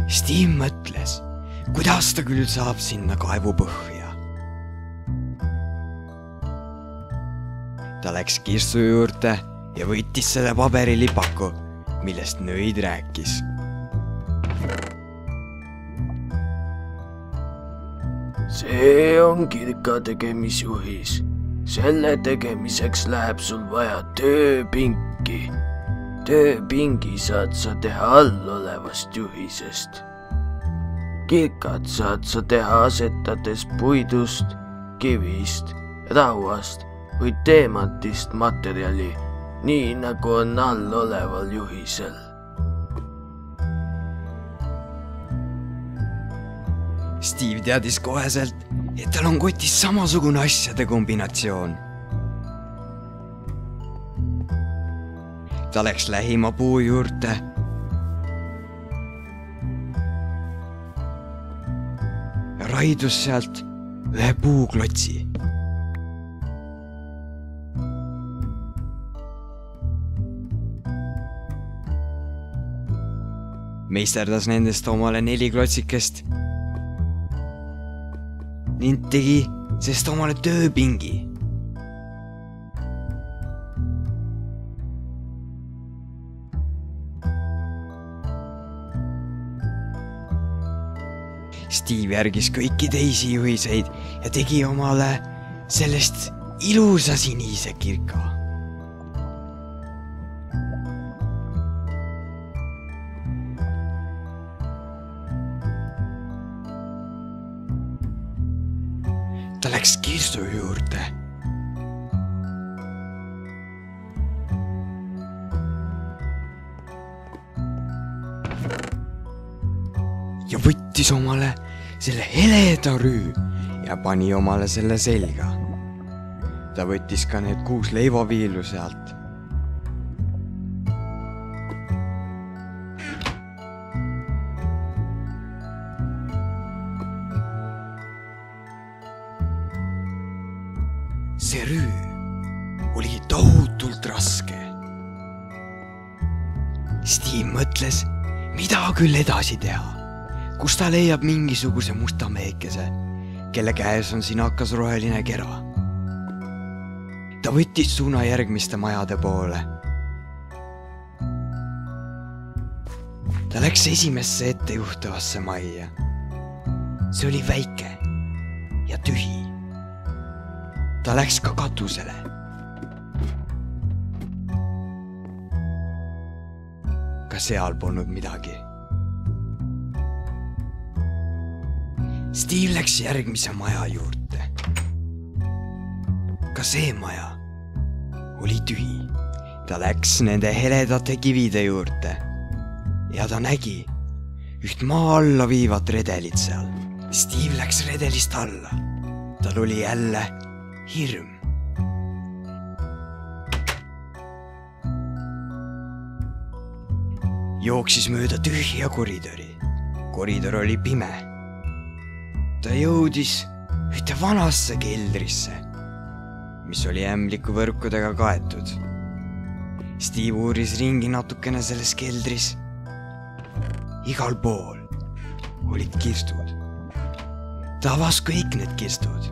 Steve mõtles, kuidas ta küll saab sinna kaevu põhja. Ta läks kirstu juurde ja võttis selle paberilipaku, millest nõid rääkis. See on kirka tegemisjuhis. Selle tegemiseks läheb sul vaja tööpinki. Tööpingi saad sa teha allolevast juhisest. Kirkad saad sa teha asetades puidust, kivist, rauast või teemantist materjali, nii nagu on alloleval juhisel. Steve teadis koheselt, et tal on kotis samasugune asjade kombinatsioon. Ta läks lähima puu juurde ja raidus sealt ühe puuklotsi. Meisterdas nendest omale 4 klotsikest ning tegi sest omale tööpingi. Steve järgis kõiki teisi juhiseid ja tegi omale sellest ilusa sinise kirka. Ta läks kirstu juurde ja võttis omale selle heleda rüü ja pani omale selle selga. Ta võttis ka need 6 leivaviilu sealt. See rüü oli tohutult raske. Steve mõtles, mida küll edasi teha. Kus ta leiab mingisuguse musta meekese, kelle käes on sinakas roheline kera. Ta võttis suuna järgmiste majade poole. Ta läks esimesse ettejuhtavasse majja. See oli väike ja tühi. Ta läks ka katusele. Ka seal polnud midagi. Steve läks järgmise maja juurde. Ka see maja oli tühi. Ta läks nende heledate kivide juurde ja ta nägi üht maa alla viivat redelit seal. Steve läks redelist alla. Tal oli jälle hirm. Jooksis mööda tühja koridori. Koridor oli pime. Ta jõudis ühte vanasse keldrisse, mis oli ämbliku võrkudega kaetud. Steve uuris ringi natukene selles keldris. Igal pool olid kirstud. Ta avas kõik need kirstud.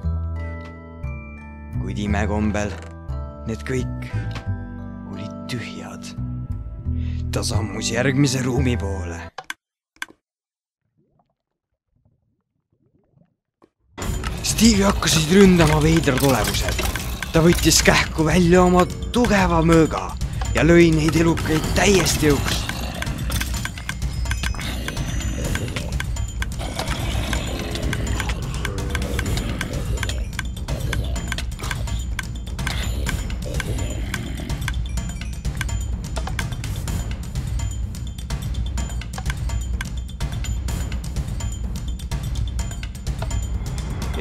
Kuid imekombel need kõik olid tühjad. Ta sammus järgmise ruumi poole. Steve hakkasid ründama veidrad olevused. Ta võttis kähku välja oma tugeva mõõga ja lõi neid elukaid täiesti õuks.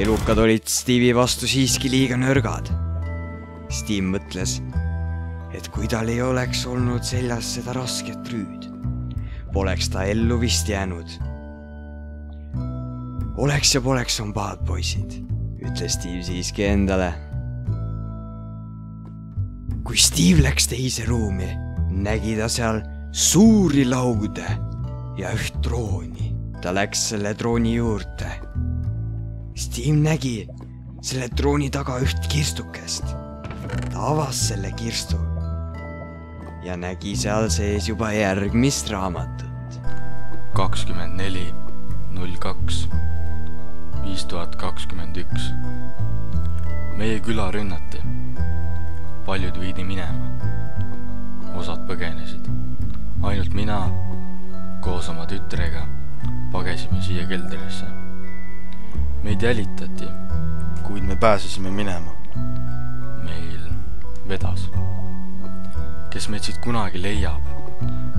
Elukad olid Steve'i vastu siiski liiga nõrgad. Steve mõtles, et kui tal ei oleks olnud seljas seda rasket rüüd, poleks ta ellu vist jäänud. Oleks ja poleks on pahad poisid, ütles Steve siiski endale. Kui Steve läks teise ruumi, nägi ta seal suuri laude ja üht trooni. ta läks selle drooni juurde. Steve nägi selle drooni taga üht kirstukest. Ta avas selle kirstu ja nägi seal sees juba järgmist raamatut. 24.02.5021. Meie küla rünnati. Paljud viidi minema. Osad põgenesid. Ainult mina koos oma tütrega pagesime siia keldrisse. Meid jälitati, kuid me pääsesime minema. Meil vedas. Kes meid siit kunagi leiab,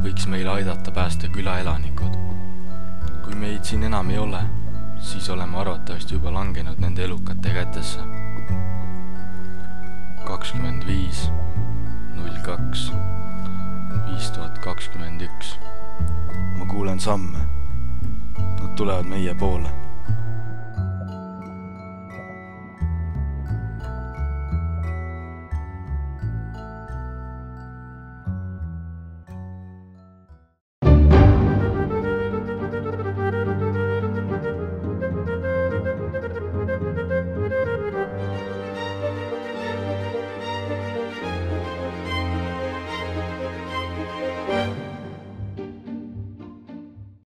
võiks meile aidata päästa küla elanikud. Kui meid siin enam ei ole, siis oleme arvatavasti juba langenud nende elukate kätesse. 25.02.5021. Ma kuulen samme. Nad tulevad meie poole.